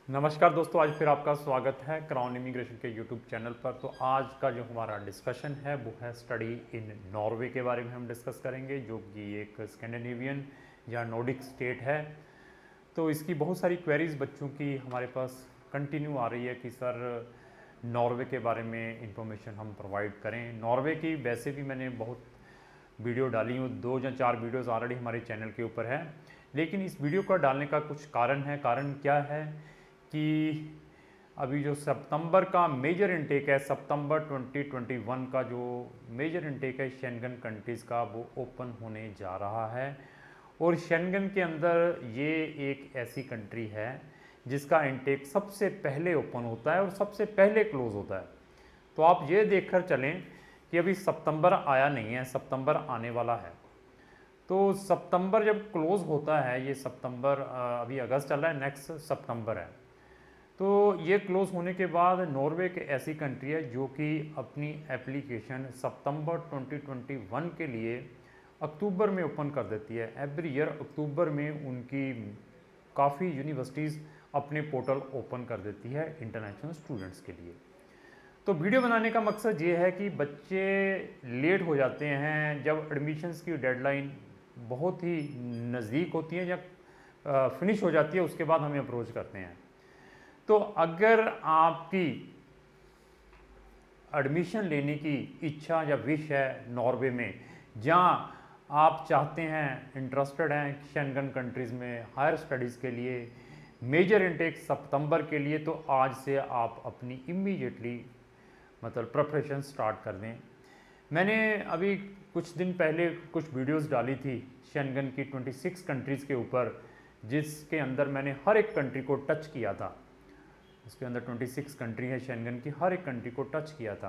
नमस्कार दोस्तों, आज फिर आपका स्वागत है क्राउन इमिग्रेशन के यूट्यूब चैनल पर। तो आज का जो हमारा डिस्कशन है वो है स्टडी इन नॉर्वे के बारे में हम डिस्कस करेंगे, जो कि एक स्कैंडिनेवियन या नॉर्डिक स्टेट है। तो इसकी बहुत सारी क्वेरीज बच्चों की हमारे पास कंटिन्यू आ रही है कि सर नॉर्वे के बारे में इंफॉर्मेशन हम प्रोवाइड करें। नॉर्वे की वैसे भी मैंने बहुत वीडियो डाली हूँ, 2 या 4 वीडियोज़ ऑलरेडी हमारे चैनल के ऊपर है, लेकिन इस वीडियो का डालने का कुछ कारण है। कारण क्या है कि अभी जो सितंबर का मेजर इनटेक है, सितंबर 2021 का जो मेजर इनटेक है शेंगन कंट्रीज़ का, वो ओपन होने जा रहा है। और शेंगन के अंदर ये एक ऐसी कंट्री है जिसका इनटेक सबसे पहले ओपन होता है और सबसे पहले क्लोज़ होता है। तो आप ये देखकर चलें कि अभी सितंबर आया नहीं है, सितंबर आने वाला है। तो सितंबर जब क्लोज़ होता है, ये सितंबर अभी अगस्त चल रहा है, नेक्स्ट सितंबर है। तो ये क्लोज़ होने के बाद नॉर्वे एक ऐसी कंट्री है जो कि अपनी एप्लीकेशन सितंबर 2021 के लिए अक्टूबर में ओपन कर देती है। एवरी ईयर अक्टूबर में उनकी काफ़ी यूनिवर्सिटीज़ अपने पोर्टल ओपन कर देती है इंटरनेशनल स्टूडेंट्स के लिए। तो वीडियो बनाने का मकसद ये है कि बच्चे लेट हो जाते हैं जब एडमिशन्स की डेडलाइन बहुत ही नज़दीक होती है या फिनिश हो जाती है, उसके बाद हमें अप्रोच करते हैं। तो अगर आपकी एडमिशन लेने की इच्छा या विश है नॉर्वे में, जहाँ आप चाहते हैं, इंटरेस्टेड हैं शेंगन कंट्रीज़ में हायर स्टडीज़ के लिए, मेजर इनटेक सितंबर के लिए, तो आज से आप अपनी इमीडिएटली मतलब प्रिपरेशन स्टार्ट कर दें। मैंने अभी कुछ दिन पहले कुछ वीडियोस डाली थी शेंगन की 26 कंट्रीज़ के ऊपर, जिसके अंदर मैंने हर एक कंट्री को टच किया था। उसके अंदर 26 कंट्री है शेंगन की, हर एक कंट्री को टच किया था।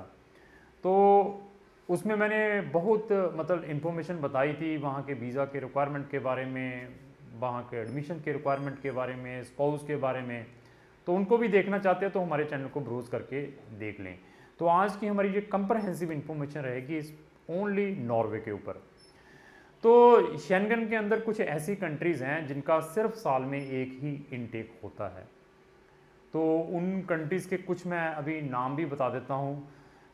तो उसमें मैंने बहुत मतलब इन्फॉर्मेशन बताई थी वहाँ के वीज़ा के रिक्वायरमेंट के बारे में, वहाँ के एडमिशन के रिक्वायरमेंट के बारे में, स्पाउस के बारे में। तो उनको भी देखना चाहते हैं तो हमारे चैनल को ब्राउज़ करके देख लें। तो आज की हमारी ये कंप्रहेंसिव इन्फॉर्मेशन रहेगी इस ओनली नॉर्वे के ऊपर। तो शेंगन के अंदर कुछ ऐसी कंट्रीज़ हैं जिनका सिर्फ साल में एक ही इनटेक होता है। तो उन कंट्रीज़ के कुछ मैं अभी नाम भी बता देता हूँ,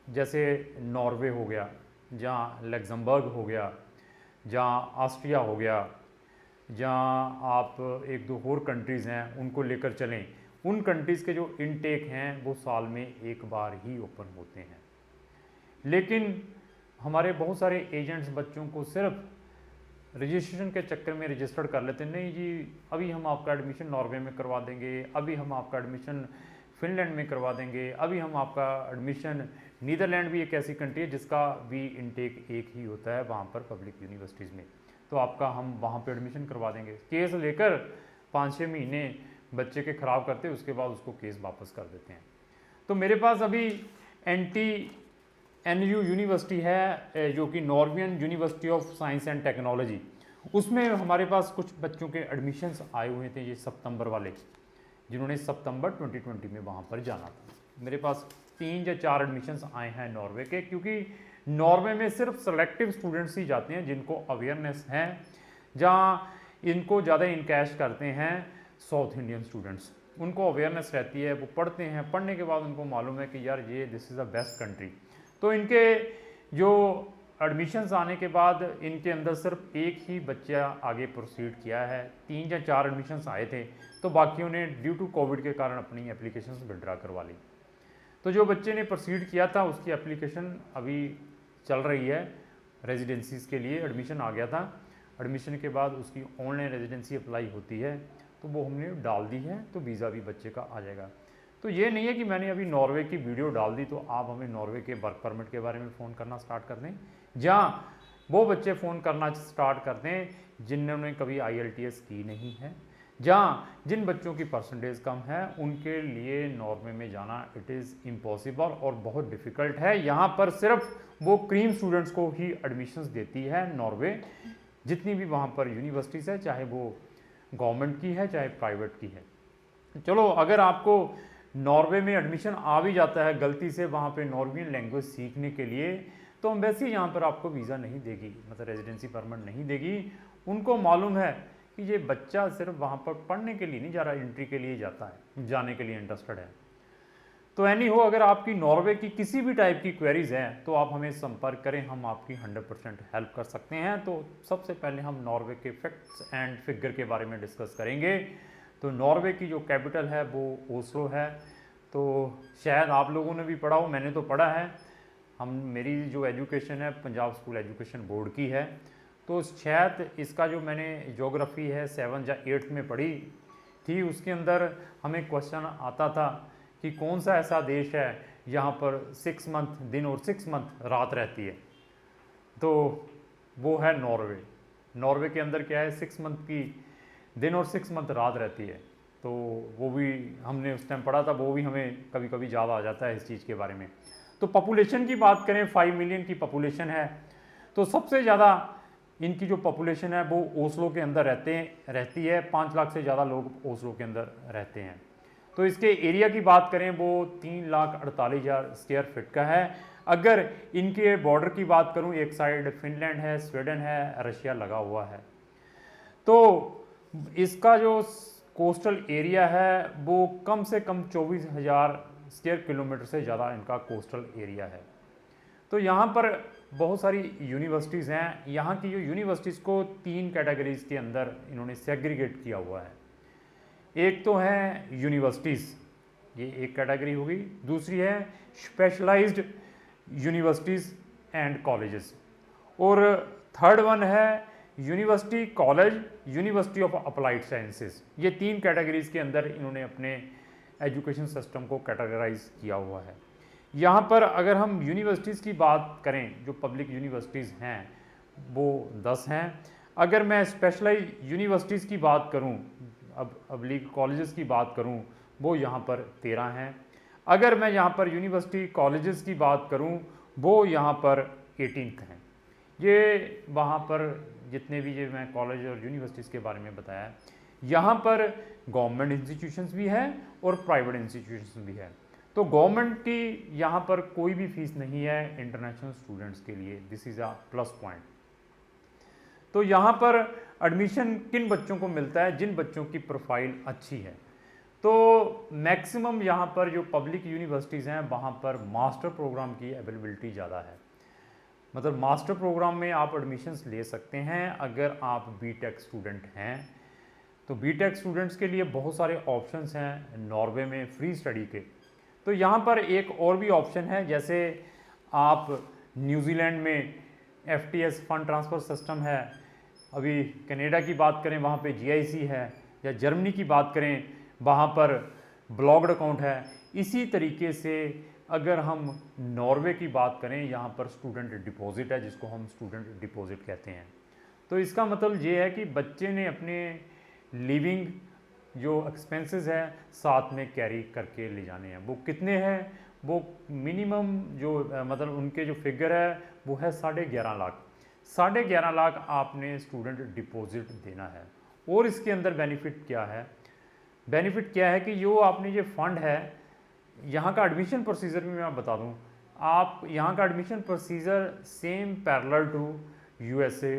जैसे नॉर्वे हो गया, जहाँ लग्जमबर्ग हो गया, जहाँ ऑस्ट्रिया हो गया, जहाँ आप एक दो और कंट्रीज़ हैं उनको लेकर चलें। उन कंट्रीज़ के जो इनटेक हैं वो साल में एक बार ही ओपन होते हैं। लेकिन हमारे बहुत सारे एजेंट्स बच्चों को सिर्फ रजिस्ट्रेशन के चक्कर में रजिस्टर्ड कर लेते हैं, नहीं जी अभी हम आपका एडमिशन नॉर्वे में करवा देंगे, अभी हम आपका एडमिशन फिनलैंड में करवा देंगे, अभी हम आपका एडमिशन, नीदरलैंड भी एक ऐसी कंट्री है जिसका भी इनटेक एक ही होता है वहाँ पर पब्लिक यूनिवर्सिटीज़ में, तो आपका हम वहाँ पे एडमिशन करवा देंगे। केस लेकर 5-6 महीने बच्चे के ख़राब करते, उसके बाद उसको केस वापस कर देते हैं। तो मेरे पास अभी NTNU यूनिवर्सिटी है जो कि Norwegian university of science and technology, उसमें हमारे पास कुछ बच्चों के एडमिशन्स आए हुए थे, ये सितंबर वाले, जिन्होंने सितंबर 2020 में वहाँ पर जाना था। मेरे पास 3 या 4 एडमिशन्स आए हैं नॉर्वे के, क्योंकि नॉर्वे में सिर्फ सेलेक्टिव स्टूडेंट्स ही जाते हैं जिनको अवेयरनेस है, जहाँ इनको ज़्यादा इनकैश करते हैं साउथ इंडियन स्टूडेंट्स, उनको अवेयरनेस रहती है, वो पढ़ते हैं, पढ़ने के बाद उनको मालूम है कि यार ये this is the best country. तो इनके जो एडमिशन्स आने के बाद इनके अंदर सिर्फ एक ही बच्चा आगे प्रोसीड किया है, 3 या 4 एडमिशन्स आए थे, तो बाकियों ने ड्यू टू कोविड के कारण अपनी एप्लीकेशंस विड्रा करवा ली। तो जो बच्चे ने प्रोसीड किया था उसकी एप्लीकेशन अभी चल रही है रेजिडेंसीज़ के लिए, एडमिशन आ गया था, एडमिशन के बाद उसकी ऑनलाइन रेजिडेंसी अप्लाई होती है, तो वो हमने डाल दी है, तो वीज़ा भी बच्चे का आ जाएगा। तो ये नहीं है कि मैंने अभी नॉर्वे की वीडियो डाल दी तो आप हमें नॉर्वे के वर्क परमिट के बारे में फ़ोन करना स्टार्ट कर दें। जहाँ वो बच्चे फ़ोन करना स्टार्ट कर दें जिन्होंने कभी IELTS की नहीं है, जहाँ जिन बच्चों की परसेंटेज कम है, उनके लिए नॉर्वे में जाना इट इज़ इम्पॉसिबल और बहुत डिफ़िकल्ट है। यहाँ पर सिर्फ वो क्रीम स्टूडेंट्स को ही एडमिशन्स देती है नॉर्वे, जितनी भी वहाँ पर यूनिवर्सिटीज़ है, चाहे वो गवर्नमेंट की है चाहे प्राइवेट की है। चलो अगर आपको नॉर्वे में एडमिशन आ भी जाता है गलती से वहाँ पे नॉर्वेजियन लैंग्वेज सीखने के लिए, तो एम्बेसी यहाँ पर आपको वीज़ा नहीं देगी, मतलब रेजिडेंसी परमिट नहीं देगी। उनको मालूम है कि ये बच्चा सिर्फ वहाँ पर पढ़ने के लिए नहीं जा रहा, एंट्री के लिए जाता है, जाने के लिए इंटरेस्टेड है। तो एनी हो, अगर आपकी नॉर्वे की किसी भी टाइप की क्वेरीज हैं तो आप हमें संपर्क करें, हम आपकी 100% हेल्प कर सकते हैं। तो सबसे पहले हम नॉर्वे के फैक्ट्स एंड फिगर के बारे में डिस्कस करेंगे। तो नॉर्वे की जो कैपिटल है वो ओस्लो है। तो शायद आप लोगों ने भी पढ़ा हो, मैंने तो पढ़ा है। मेरी जो एजुकेशन है पंजाब स्कूल एजुकेशन बोर्ड की है, तो शायद इसका जो मैंने ज्योग्राफी है 7th या 8th में पढ़ी थी, उसके अंदर हमें क्वेश्चन आता था कि कौन सा ऐसा देश है यहाँ पर 6 मंथ दिन और 6 मंथ रात रहती है। तो वो है नॉर्वे। नॉर्वे के अंदर क्या है, 6 मंथ की दिन और 6 मंथ रात रहती है। तो वो भी हमने उस टाइम पढ़ा था, वो भी हमें कभी कभी याद आ जाता है इस चीज़ के बारे में। तो पॉपुलेशन की बात करें, 5 मिलियन की पॉपुलेशन है। तो सबसे ज़्यादा इनकी जो पॉपुलेशन है वो ओस्लो के अंदर रहती है। 5 लाख से ज़्यादा लोग ओस्लो के अंदर रहते हैं। तो इसके एरिया की बात करें वो 3,48,000 स्क्वायर फीट का है। अगर इनके बॉर्डर की बात करूं, एक साइड फिनलैंड है, स्वीडन है, रशिया लगा हुआ है। तो इसका जो कोस्टल एरिया है वो कम से कम 24,000 स्क्वायर किलोमीटर से ज़्यादा इनका कोस्टल एरिया है। तो यहाँ पर बहुत सारी यूनिवर्सिटीज़ हैं। यहाँ की जो यूनिवर्सिटीज़ को 3 कैटेगरीज के अंदर इन्होंने सेग्रीगेट किया हुआ है। एक तो है यूनिवर्सिटीज़, ये एक कैटेगरी होगी। दूसरी है स्पेशलाइज्ड यूनिवर्सिटीज़ एंड कॉलेजेस, और थर्ड वन है university college, university of applied sciences. ये 3 कैटेगरीज के अंदर इन्होंने अपने एजुकेशन सिस्टम को कैटेगराइज किया हुआ है। यहाँ पर अगर हम यूनिवर्सिटीज़ की बात करें, जो पब्लिक यूनिवर्सिटीज़ हैं वो 10 हैं। अगर मैं स्पेशलाइज यूनिवर्सिटीज़ की बात करूँ, अब लीग कॉलेजेस की बात करूं, वो यहाँ पर 13 हैं। अगर मैं यहाँ पर यूनिवर्सिटी कॉलेजेस की बात करूं, वो यहाँ पर 18 हैं। ये वहाँ पर जितने भी ये मैं कॉलेज और यूनिवर्सिटीज़ के बारे में बताया, यहाँ पर गवर्नमेंट इंस्टीट्यूशंस भी हैं और प्राइवेट इंस्टीट्यूशंस भी है। तो गवर्नमेंट की यहाँ पर कोई भी फीस नहीं है इंटरनेशनल स्टूडेंट्स के लिए, this is a plus point. तो यहाँ पर एडमिशन किन बच्चों को मिलता है, जिन बच्चों की प्रोफाइल अच्छी है। तो मैक्सिमम यहाँ पर जो पब्लिक यूनिवर्सिटीज़ हैं वहाँ पर मास्टर प्रोग्राम की अवेलेबिलिटी ज़्यादा है। मतलब मास्टर प्रोग्राम में आप एडमिशन्स ले सकते हैं अगर आप बीटेक स्टूडेंट हैं। तो बीटेक स्टूडेंट्स के लिए बहुत सारे ऑप्शंस हैं नॉर्वे में फ्री स्टडी के। तो यहाँ पर एक और भी ऑप्शन है, जैसे आप न्यूजीलैंड में FTS फंड ट्रांसफ़र सिस्टम है, अभी कनाडा की बात करें वहाँ पे GIC है, या जर्मनी की बात करें वहाँ पर ब्लॉक्ड अकाउंट है। इसी तरीके से अगर हम नॉर्वे की बात करें, यहाँ पर स्टूडेंट डिपॉजिट है, जिसको हम स्टूडेंट डिपॉजिट कहते हैं। तो इसका मतलब ये है कि बच्चे ने अपने लिविंग जो एक्सपेंसेस है साथ में कैरी करके ले जाने हैं। वो कितने हैं, वो मिनिमम जो मतलब उनके जो फिगर है वो है 11.5 लाख। 11.5 लाख आपने स्टूडेंट डिपॉजिट देना है। और इसके अंदर बेनिफिट क्या है, बेनिफिट क्या है कि जो आपने ये फंड है, यहाँ का एडमिशन प्रोसीजर भी मैं बता दूँ। आप यहाँ का admission procedure same parallel to USA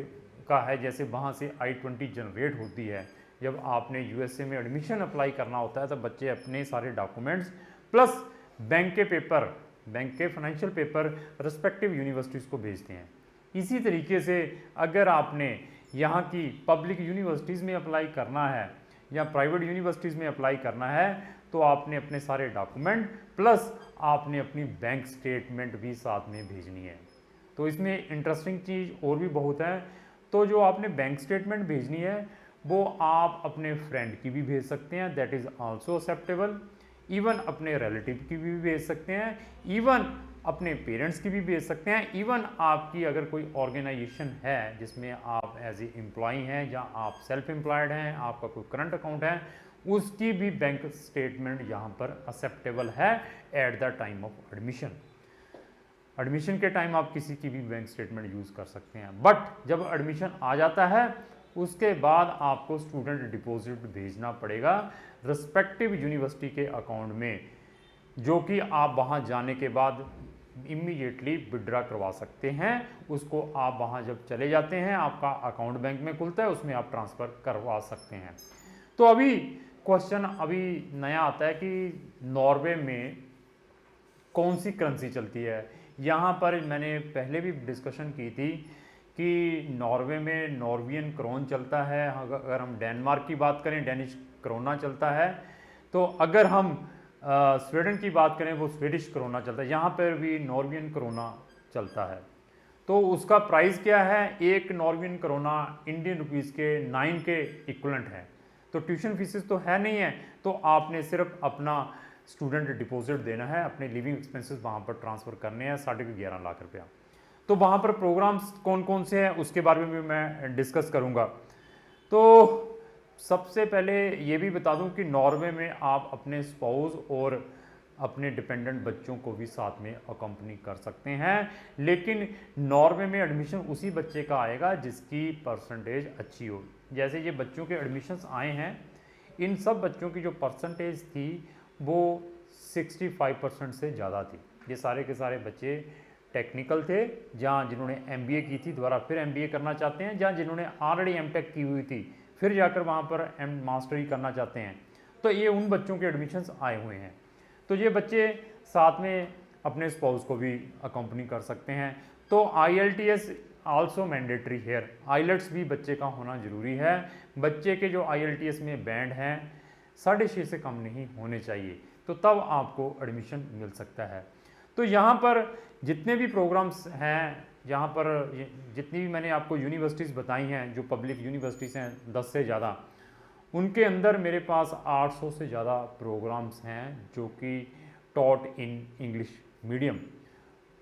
का है। जैसे वहाँ से I-20 जनरेट होती है, जब आपने USA में एडमिशन अप्लाई करना होता है तो बच्चे अपने सारे डॉक्यूमेंट्स प्लस बैंक के पेपर, बैंक के फाइनेंशियल पेपर रिस्पेक्टिव यूनिवर्सिटीज़ को भेजते हैं। इसी तरीके से अगर आपने यहाँ की पब्लिक यूनिवर्सिटीज़ में अप्लाई करना है या प्राइवेट यूनिवर्सिटीज़ में अप्लाई करना है, तो आपने अपने सारे डॉक्यूमेंट प्लस आपने अपनी बैंक स्टेटमेंट भी साथ में भेजनी है। तो इसमें इंटरेस्टिंग चीज़ और भी बहुत है। तो जो आपने बैंक स्टेटमेंट भेजनी है वो आप अपने फ्रेंड की भी भेज सकते हैं, that is also acceptable. Even अपने रिलेटिव की भी भेज सकते हैं, इवन अपने पेरेंट्स की भी भेज सकते हैं। इवन आपकी अगर कोई ऑर्गेनाइजेशन है जिसमें आप एज ए एम्प्लॉई हैं या आप सेल्फ एम्प्लॉयड हैं, आपका कोई करंट अकाउंट है, उसकी भी बैंक स्टेटमेंट यहाँ पर एक्सेप्टेबल है at the time of admission. Admission के टाइम आप किसी की भी बैंक स्टेटमेंट यूज़ कर सकते हैं, बट जब एडमिशन आ जाता है उसके बाद आपको स्टूडेंट डिपॉजिट भेजना पड़ेगा रिस्पेक्टिव यूनिवर्सिटी के अकाउंट में, जो कि आप वहाँ जाने के बाद इमीडिएटली विड्रा करवा सकते हैं। उसको आप वहाँ जब चले जाते हैं, आपका अकाउंट बैंक में खुलता है, उसमें आप ट्रांसफ़र करवा सकते हैं। तो अभी क्वेश्चन अभी नया आता है कि नॉर्वे में कौन सी करेंसी चलती है। यहाँ पर मैंने पहले भी डिस्कशन की थी कि नॉर्वे में नॉर्वियन क्रोन चलता है, अगर हम डेनमार्क की बात करें डेनिश क्रोना चलता है, तो अगर हम स्वीडन की बात करें वो स्वीडिश क्रोना चलता है। यहाँ पर भी नॉर्वियन क्रोना चलता है। तो उसका प्राइस क्या है, एक नॉर्वियन क्रोना इंडियन रुपीज़ के 9 के इक्वलेंट है। तो ट्यूशन फीसेस तो है नहीं है, तो आपने सिर्फ अपना स्टूडेंट डिपॉजिट देना है, अपने लिविंग एक्सपेंसेस वहाँ पर ट्रांसफ़र करने हैं 11.5 लाख रुपया। तो वहाँ पर प्रोग्राम्स कौन कौन से हैं उसके बारे में भी मैं डिस्कस करूँगा। तो सबसे पहले ये भी बता दूं कि नॉर्वे में आप अपने स्पाउस और अपने डिपेंडेंट बच्चों को भी साथ में अकम्पनी कर सकते हैं, लेकिन नॉर्वे में एडमिशन उसी बच्चे का आएगा जिसकी परसेंटेज अच्छी हो। जैसे ये बच्चों के एडमिशन्स आए हैं, इन सब बच्चों की जो परसेंटेज थी वो 65% से ज़्यादा थी। ये सारे के सारे बच्चे टेक्निकल थे, जहाँ जिन्होंने MBA की थी दोबारा फिर MBA करना चाहते हैं, जहाँ जिन्होंने ऑलरेडी MTech की हुई थी फिर जाकर वहाँ पर मास्टरी करना चाहते हैं। तो ये उन बच्चों के एडमिशन्स आए हुए हैं। तो ये बच्चे साथ में अपने स्पाउस को भी अकम्पनी कर सकते हैं। तो IELTS also mandatory here, IELTS भी बच्चे का होना ज़रूरी है। बच्चे के जो IELTS में बैंड हैं 6.5 से कम नहीं होने चाहिए, तो तब आपको एडमिशन मिल सकता है। तो यहाँ पर जितने भी प्रोग्राम्स हैं, यहाँ पर जितनी भी मैंने आपको यूनिवर्सिटीज़ बताई हैं, जो पब्लिक यूनिवर्सिटीज़ हैं 10 से ज़्यादा, उनके अंदर मेरे पास 800 से ज़्यादा प्रोग्राम्स हैं जो कि टॉट इन इंग्लिश मीडियम,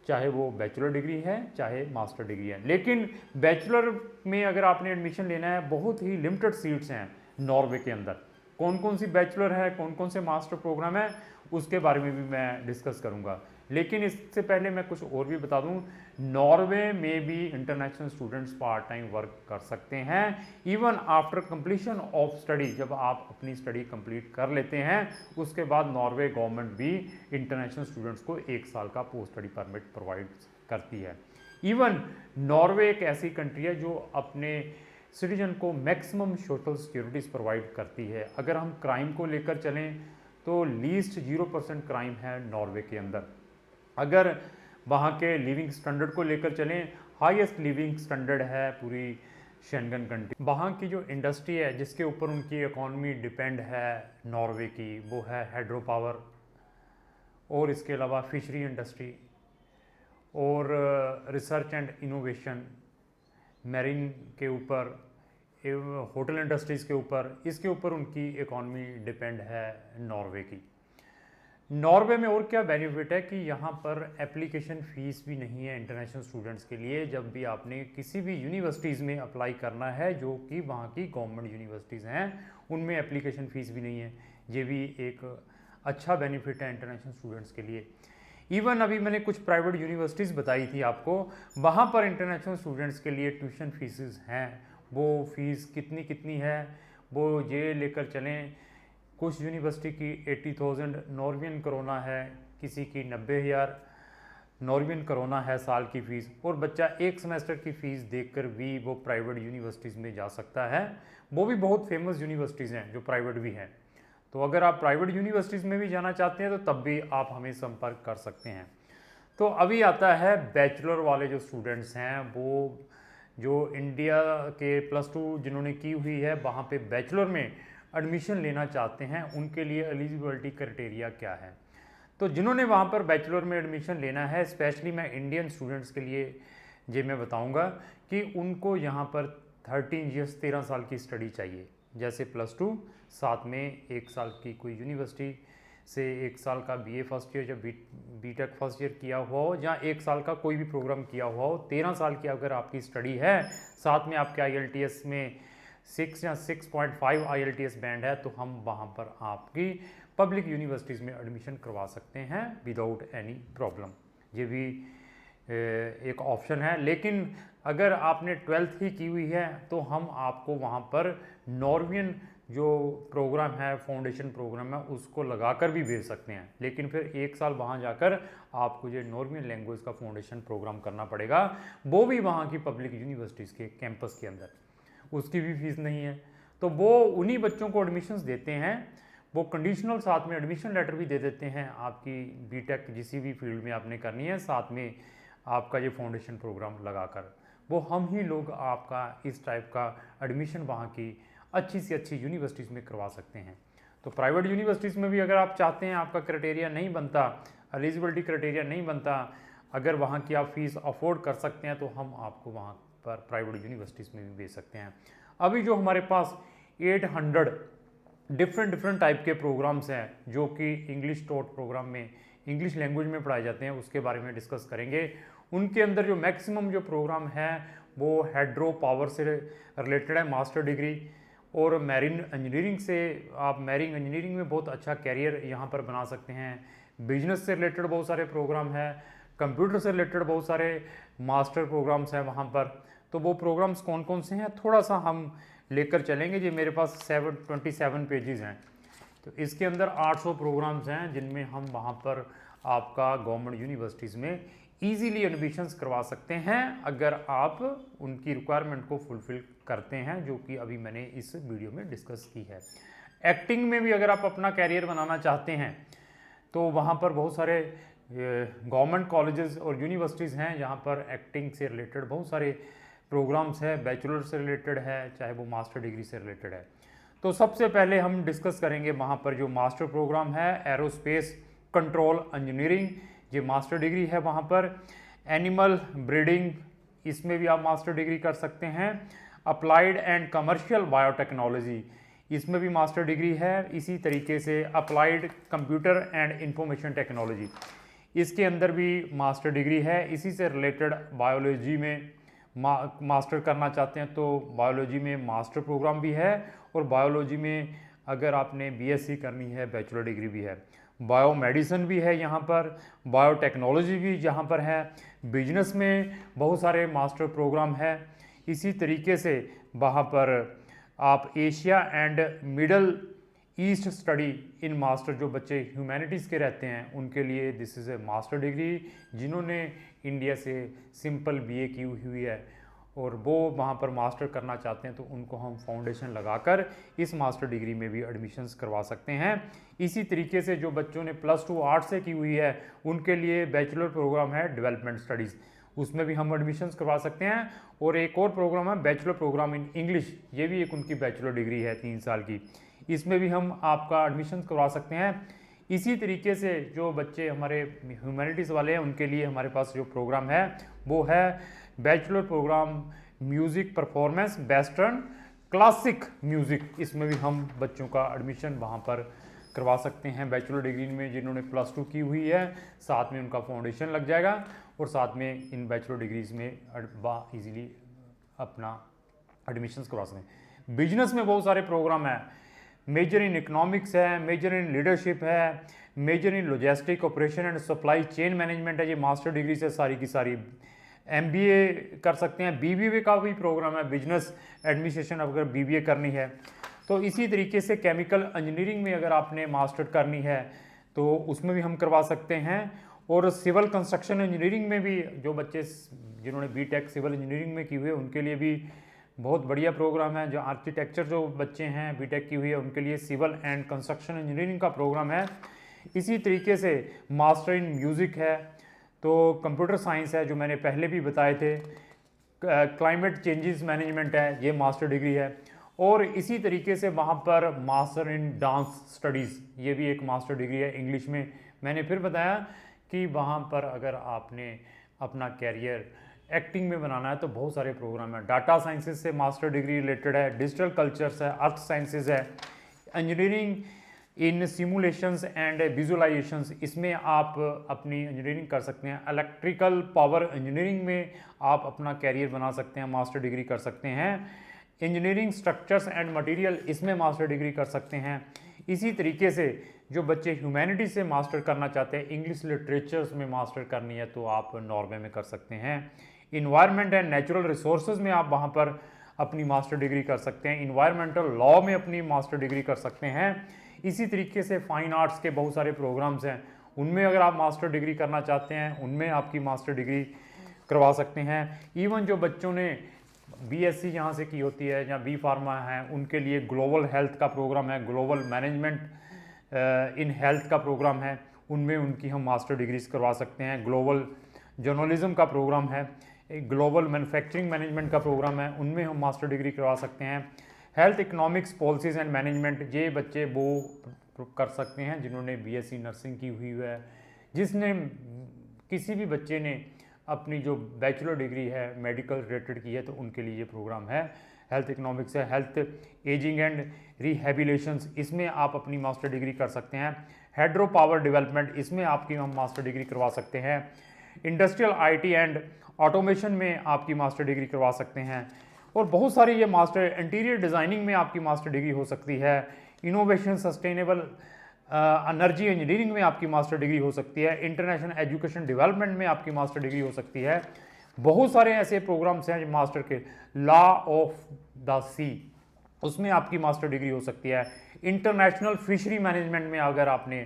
चाहे वो बैचलर डिग्री है चाहे मास्टर डिग्री है। लेकिन बैचलर में अगर आपने एडमिशन लेना है, बहुत ही लिमिटेड सीट्स हैं नॉर्वे के अंदर। कौन कौन सी बैचलर है, कौन कौन से मास्टर प्रोग्राम है, उसके बारे में भी मैं डिस्कस करूंगा। लेकिन इससे पहले मैं कुछ और भी बता दूं, नॉर्वे में भी international students part time work कर सकते हैं even after completion of study. जब आप अपनी स्टडी कंप्लीट कर लेते हैं उसके बाद नॉर्वे गवर्नमेंट भी इंटरनेशनल स्टूडेंट्स को 1 साल का पोस्ट स्टडी परमिट प्रोवाइड करती है। इवन नॉर्वे एक ऐसी कंट्री है जो अपने सिटीजन को मैक्सिमम सोशल सिक्योरिटीज़ प्रोवाइड करती है। अगर हम क्राइम को लेकर चलें तो लीस्ट 0% क्राइम है नॉर्वे के अंदर। अगर वहाँ के लिविंग स्टैंडर्ड को लेकर चलें, हाईएस्ट लिविंग स्टैंडर्ड है पूरी शेंगन कंट्री। वहाँ की जो इंडस्ट्री है जिसके ऊपर उनकी इकॉनमी डिपेंड है नॉर्वे की, वो है हाइड्रो पावर, और इसके अलावा फिशरी इंडस्ट्री और रिसर्च एंड इनोवेशन, मैरीन के ऊपर, होटल इंडस्ट्रीज़ के ऊपर, इसके ऊपर उनकी इकॉनमी डिपेंड है नॉर्वे की। नॉर्वे में और क्या बेनिफिट है कि यहाँ पर एप्लीकेशन फ़ीस भी नहीं है इंटरनेशनल स्टूडेंट्स के लिए। जब भी आपने किसी भी यूनिवर्सिटीज़ में अप्लाई करना है जो कि वहाँ की गवर्नमेंट यूनिवर्सिटीज़ हैं, उनमें एप्लीकेशन फ़ीस भी नहीं है। ये भी एक अच्छा बेनिफिट है इंटरनेशनल स्टूडेंट्स के लिए। इवन अभी मैंने कुछ प्राइवेट यूनिवर्सिटीज़ बताई थी आपको, वहाँ पर इंटरनेशनल स्टूडेंट्स के लिए ट्यूशन फीसेस हैं। वो फ़ीस कितनी है वो ये लेकर चलें, कुछ यूनिवर्सिटी की 80,000 नॉर्वियन करोना है, किसी की 90,000 नॉर्वियन करोना है साल की फ़ीस, और बच्चा एक सेमेस्टर की फ़ीस देखकर भी वो प्राइवेट यूनिवर्सिटीज़ में जा सकता है। वो भी बहुत फेमस यूनिवर्सिटीज़ हैं जो प्राइवेट भी हैं। तो अगर आप प्राइवेट यूनिवर्सिटीज़ में भी जाना चाहते हैं तो तब भी आप हमें संपर्क कर सकते हैं। तो अभी आता है बैचलर वाले जो स्टूडेंट्स हैं, वो जो इंडिया के +2 जिन्होंने की हुई है वहाँ पे बैचलर में एडमिशन लेना चाहते हैं, उनके लिए एलिजिबिलिटी क्राइटेरिया क्या है। तो जिन्होंने वहाँ पर बैचलर में एडमिशन लेना है, स्पेशली मैं इंडियन स्टूडेंट्स के लिए ये मैं बताऊँगा कि उनको यहाँ पर 13 ईयर्स 13 साल की स्टडी चाहिए। जैसे +2 साथ में 1 साल की कोई यूनिवर्सिटी से 1 साल का BA फर्स्ट ईयर या BTech फर्स्ट ईयर किया हुआ हो, जहाँ 1 साल का कोई भी प्रोग्राम किया हुआ हो, 13 साल की अगर आपकी स्टडी है, साथ में आपके IELTS में 6 या 6.5 IELTS बैंड है, तो हम वहाँ पर आपकी पब्लिक यूनिवर्सिटीज़ में एडमिशन करवा सकते हैं विदाउट एनी प्रॉब्लम। ये भी एक ऑप्शन है। लेकिन अगर आपने 12th ही की हुई है तो हम आपको वहाँ पर नॉर्वियन जो प्रोग्राम है, फाउंडेशन प्रोग्राम है, उसको लगाकर भी भेज सकते हैं, लेकिन फिर 1 साल वहाँ जाकर आपको जो नॉर्मल लैंग्वेज का फाउंडेशन प्रोग्राम करना पड़ेगा, वो भी वहाँ की पब्लिक यूनिवर्सिटीज़ के कैंपस के अंदर, उसकी भी फीस नहीं है। तो वो उन्हीं बच्चों को एडमिशन्स देते हैं, वो कंडीशनल साथ में एडमिशन लेटर भी दे देते हैं, आपकी बीटेक जिस भी फील्ड में आपने करनी है, साथ में आपका ये फाउंडेशन प्रोग्राम लगाकर वो हम ही लोग आपका इस टाइप का एडमिशन वहाँ की अच्छी से अच्छी यूनिवर्सिटीज़ में करवा सकते हैं। तो प्राइवेट यूनिवर्सिटीज़ में भी अगर आप चाहते हैं, आपका क्राइटेरिया नहीं बनता, एलिजिबिलिटी क्राइटेरिया नहीं बनता, अगर वहाँ की आप फीस अफोर्ड कर सकते हैं, तो हम आपको वहाँ पर प्राइवेट यूनिवर्सिटीज़ में भी भेज सकते हैं। अभी जो हमारे पास 800 डिफरेंट टाइप के प्रोग्राम्स हैं जो कि इंग्लिश टॉट प्रोग्राम में, इंग्लिश लैंग्वेज में पढ़ाए जाते हैं, उसके बारे में डिस्कस करेंगे। उनके अंदर जो मैक्सिमम जो प्रोग्राम है वो हाइड्रो पावर से रिलेटेड है, मास्टर डिग्री, और मैरीन इंजीनियरिंग से आप मैरीन इंजीनियरिंग में बहुत अच्छा कैरियर यहाँ पर बना सकते हैं। बिजनेस से रिलेटेड बहुत सारे प्रोग्राम है, कंप्यूटर से रिलेटेड बहुत सारे मास्टर प्रोग्राम्स हैं वहाँ पर। तो वो प्रोग्राम्स कौन कौन से हैं थोड़ा सा हम लेकर चलेंगे। जी मेरे पास 27 पेजेस हैं, तो इसके अंदर 800 प्रोग्राम्स हैं जिनमें हम वहाँ पर आपका गवर्नमेंट यूनिवर्सिटीज़ में ईजीली एडमिशन्स करवा सकते हैं, अगर आप उनकी रिक्वायरमेंट को फुलफ़िल करते हैं, जो कि अभी मैंने इस वीडियो में डिस्कस की है। एक्टिंग में भी अगर आप अपना कैरियर बनाना चाहते हैं तो वहाँ पर बहुत सारे गवर्नमेंट कॉलेजेस और यूनिवर्सिटीज़ हैं जहाँ पर एक्टिंग से रिलेटेड बहुत सारे प्रोग्राम्स है, बैचलर से रिलेटेड है, चाहे वो मास्टर डिग्री से रिलेटेड है। तो सबसे पहले हम डिस्कस करेंगे वहाँ पर जो मास्टर प्रोग्राम है, एरोस्पेस कंट्रोल इंजीनियरिंग, ये मास्टर डिग्री है वहाँ पर। एनिमल ब्रीडिंग, इसमें भी आप मास्टर डिग्री कर सकते हैं। अप्लाइड एंड कमर्शियल बायोटेक्नोलॉजी, इसमें भी मास्टर डिग्री है। इसी तरीके से applied computer and information technology, इसके अंदर भी मास्टर डिग्री है। इसी से रिलेटेड बायोलॉजी में मास्टर करना चाहते हैं तो बायोलॉजी में मास्टर प्रोग्राम भी है, और बायोलॉजी में अगर आपने बीएससी करनी है बैचलर डिग्री भी है। बायोमेडिसिन भी है यहाँ पर, बायोटेक्नोलॉजी भी यहाँ पर है। बिजनेस में बहुत सारे मास्टर प्रोग्राम है। इसी तरीके से वहाँ पर आप Asia and middle east study in master, जो बच्चे ह्यूमैनिटीज़ के रहते हैं उनके लिए this is a master degree. जिन्होंने इंडिया से सिंपल बीए की हुई है और वो वहाँ पर मास्टर करना चाहते हैं तो उनको हम फाउंडेशन लगाकर इस मास्टर डिग्री में भी एडमिशन्स करवा सकते हैं। इसी तरीके से जो बच्चों ने +2 आर्ट से की हुई है उनके लिए बैचलर प्रोग्राम है डेवलपमेंट स्टडीज़, उसमें भी हम एडमिशन्स करवा सकते हैं। और एक और प्रोग्राम है बैचलर प्रोग्राम इन इंग्लिश, ये भी एक उनकी बैचलर डिग्री है 3 साल की, इसमें भी हम आपका एडमिशन करवा सकते हैं। इसी तरीके से जो बच्चे हमारे ह्यूमैनिटीज़ वाले हैं उनके लिए हमारे पास जो प्रोग्राम है वो है bachelor program music performance western classic music, इसमें भी हम बच्चों का एडमिशन वहाँ पर करवा सकते हैं बैचलर डिग्री में जिन्होंने +2 की हुई है। साथ में उनका फाउंडेशन लग जाएगा और साथ में इन बैचलर डिग्रीज़ में ईजीली अपना एडमिशन्स करवा सकते हैं। बिजनेस में बहुत सारे प्रोग्राम हैं, मेजर इन इकोनॉमिक्स है, मेजर इन लीडरशिप है, major in logistic operation and supply chain management है। ये मास्टर डिग्री से सारी की सारी एमबीए कर सकते हैं। बीबीए का भी प्रोग्राम है, बिजनेस एडमिनिस्ट्रेशन अगर बीबीए करनी है तो इसी तरीके से केमिकल इंजीनियरिंग में अगर आपने मास्टर करनी है तो उसमें भी हम करवा सकते हैं। और सिविल कंस्ट्रक्शन इंजीनियरिंग में भी जो बच्चे जिन्होंने बीटेक सिविल इंजीनियरिंग में की हुई है उनके लिए भी बहुत बढ़िया प्रोग्राम है। जो आर्किटेक्चर जो बच्चे हैं बीटेक की हुई है उनके लिए सिविल एंड कंस्ट्रक्शन इंजीनियरिंग का प्रोग्राम है। इसी तरीके से मास्टर इन म्यूज़िक है, तो कंप्यूटर साइंस है जो मैंने पहले भी बताए थे, क्लाइमेट चेंजेस मैनेजमेंट है, ये मास्टर डिग्री है। और इसी तरीके से वहाँ पर मास्टर इन डांस स्टडीज़, ये भी एक मास्टर डिग्री है इंग्लिश में। मैंने फिर बताया कि वहाँ पर अगर आपने अपना कैरियर एक्टिंग में बनाना है तो बहुत सारे प्रोग्राम है। डाटा साइंसेज से मास्टर डिग्री रिलेटेड है, डिजिटल कल्चर्स है, अर्थ साइंसेज है, engineering in simulations and visualisations, इसमें आप अपनी इंजीनियरिंग कर सकते हैं। इलेक्ट्रिकल पावर इंजीनियरिंग में आप अपना कैरियर बना सकते हैं, मास्टर डिग्री कर सकते हैं। इंजीनियरिंग स्ट्रक्चर्स एंड मटेरियल, इसमें मास्टर डिग्री कर सकते हैं। इसी तरीके से जो बच्चे ह्यूमैनिटी से मास्टर करना चाहते हैं, इंग्लिश लिटरेचर्स में मास्टर करनी है तो आप नॉर्वे में कर सकते हैं। इन्वायरमेंट एंड नेचुरल रिसोर्सेज में आप वहाँ पर अपनी मास्टर डिग्री कर सकते हैं, इन्वायरमेंटल लॉ में अपनी मास्टर डिग्री कर सकते हैं। इसी तरीके से फाइन आर्ट्स के बहुत सारे प्रोग्राम्स हैं, उनमें अगर आप मास्टर डिग्री करना चाहते हैं उनमें आपकी मास्टर डिग्री करवा सकते हैं। इवन जो बच्चों ने बीएससी यहाँ से की होती है या बी फार्मा है, उनके लिए ग्लोबल हेल्थ का प्रोग्राम है, ग्लोबल मैनेजमेंट इन हेल्थ का प्रोग्राम है, उनमें उनकी हम मास्टर डिग्रीज करवा सकते हैं। ग्लोबल जर्नलिज्म का प्रोग्राम है, एक ग्लोबल मैन्युफैक्चरिंग मैनेजमेंट का प्रोग्राम है, उनमें हम मास्टर डिग्री करवा सकते हैं। Health economics policies and management, ये बच्चे वो कर सकते हैं जिन्होंने बीएससी नर्सिंग की हुई है। जिसने किसी भी बच्चे ने अपनी जो बैचलर डिग्री है मेडिकल रिलेटेड की है तो उनके लिए ये प्रोग्राम है। हेल्थ इकोनॉमिक्स है, हेल्थ एजिंग एंड रिहेबिलिटेशंस, इसमें आप अपनी मास्टर डिग्री कर सकते हैं। हाइड्रो पावर डेवलपमेंट, इसमें आपकी हम मास्टर डिग्री करवा सकते हैं। इंडस्ट्रियल आईटी एंड ऑटोमेशन में आपकी मास्टर डिग्री करवा सकते हैं। और बहुत सारी ये मास्टर, इंटीरियर डिज़ाइनिंग में आपकी मास्टर डिग्री हो सकती है। इनोवेशन सस्टेनेबल एनर्जी इंजीनियरिंग में आपकी मास्टर डिग्री हो सकती है। इंटरनेशनल एजुकेशन डेवलपमेंट में आपकी मास्टर डिग्री हो सकती है। बहुत सारे ऐसे प्रोग्राम्स हैं मास्टर के, लॉ ऑफ द सी, उसमें आपकी मास्टर डिग्री हो सकती है। इंटरनेशनल फिशरी मैनेजमेंट में अगर आपने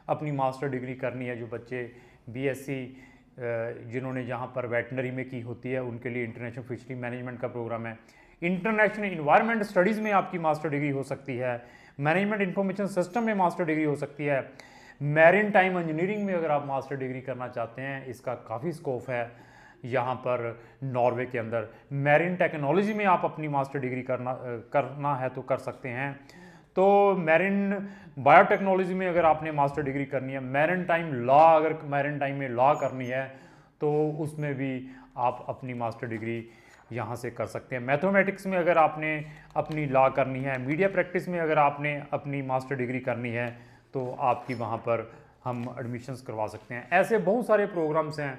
अपनी मास्टर डिग्री करनी है, जो बच्चे बीएससी जिन्होंने जहाँ पर वेटनरी में की होती है उनके लिए इंटरनेशनल फिशरी मैनेजमेंट का प्रोग्राम है। इंटरनेशनल इन्वायरमेंट स्टडीज़ में आपकी मास्टर डिग्री हो सकती है। मैनेजमेंट इंफॉर्मेशन सिस्टम में मास्टर डिग्री हो सकती है। मैरीन टाइम इंजीनियरिंग में अगर आप मास्टर डिग्री करना चाहते हैं, इसका काफ़ी स्कोप है यहाँ पर नॉर्वे के अंदर। मैरीन टेक्नोलॉजी में आप अपनी मास्टर डिग्री करना है तो कर सकते हैं। तो मैरीन बायोटेक्नोलॉजी में अगर आपने मास्टर डिग्री करनी है, मैरीन टाइम लॉ, अगर मैरीन टाइम में लॉ करनी है तो उसमें भी आप अपनी मास्टर डिग्री यहाँ से कर सकते हैं। मैथमेटिक्स में अगर आपने अपनी लॉ करनी है, मीडिया प्रैक्टिस में अगर आपने अपनी मास्टर डिग्री करनी है तो आपकी वहाँ पर हम एडमिशन्स करवा सकते हैं। ऐसे बहुत सारे प्रोग्राम्स हैं,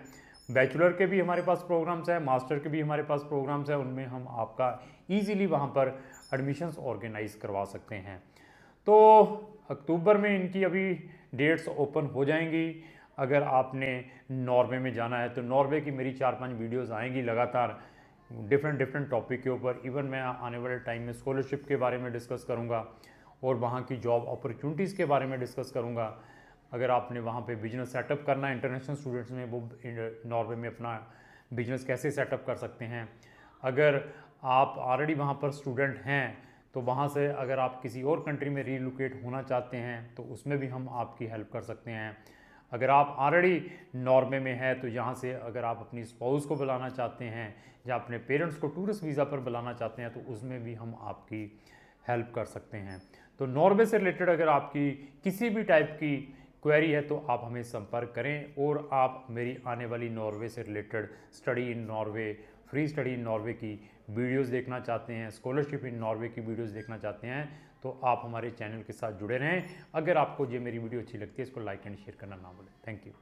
बैचलर के भी हमारे पास प्रोग्राम्स हैं, मास्टर के भी हमारे पास प्रोग्राम्स हैं, उनमें हम आपका ईजीली वहाँ पर एडमिशन्स ऑर्गेनाइज करवा सकते हैं। तो अक्टूबर में इनकी अभी डेट्स ओपन हो जाएंगी। अगर आपने नॉर्वे में जाना है तो नॉर्वे की मेरी 4-5 वीडियोस आएंगी लगातार डिफरेंट टॉपिक के ऊपर। इवन मैं आने वाले टाइम में स्कॉलरशिप के बारे में डिस्कस करूँगा और वहाँ की जॉब अपॉर्चुनिटीज़ के बारे में डिस्कस करूँगा। अगर आपने वहाँ पे बिजनेस सेटअप करना है इंटरनेशनल स्टूडेंट्स में, वो नॉर्वे में अपना बिजनेस कैसे सेटअप कर सकते हैं। अगर आप ऑलरेडी वहाँ पर स्टूडेंट हैं तो वहाँ से अगर आप किसी और कंट्री में रीलोकेट होना चाहते हैं तो उसमें भी हम आपकी हेल्प कर सकते हैं। अगर आप ऑलरेडी नॉर्वे में हैं तो यहाँ से अगर आप अपनी स्पाउस को बुलाना चाहते हैं या अपने पेरेंट्स को टूरिस्ट वीज़ा पर बुलाना चाहते हैं तो उसमें भी हम आपकी हेल्प कर सकते हैं। तो नॉर्वे से रिलेटेड अगर आपकी किसी भी टाइप की क्वेरी है तो आप हमें संपर्क करें। और आप मेरी आने वाली नॉर्वे से related study in Norway, free study in Norway की वीडियोस देखना चाहते हैं, स्कॉलरशिप इन नॉर्वे की वीडियोस देखना चाहते हैं तो आप हमारे चैनल के साथ जुड़े रहें। अगर आपको ये मेरी वीडियो अच्छी लगती है इसको लाइक एंड शेयर करना ना भूलें। Thank you.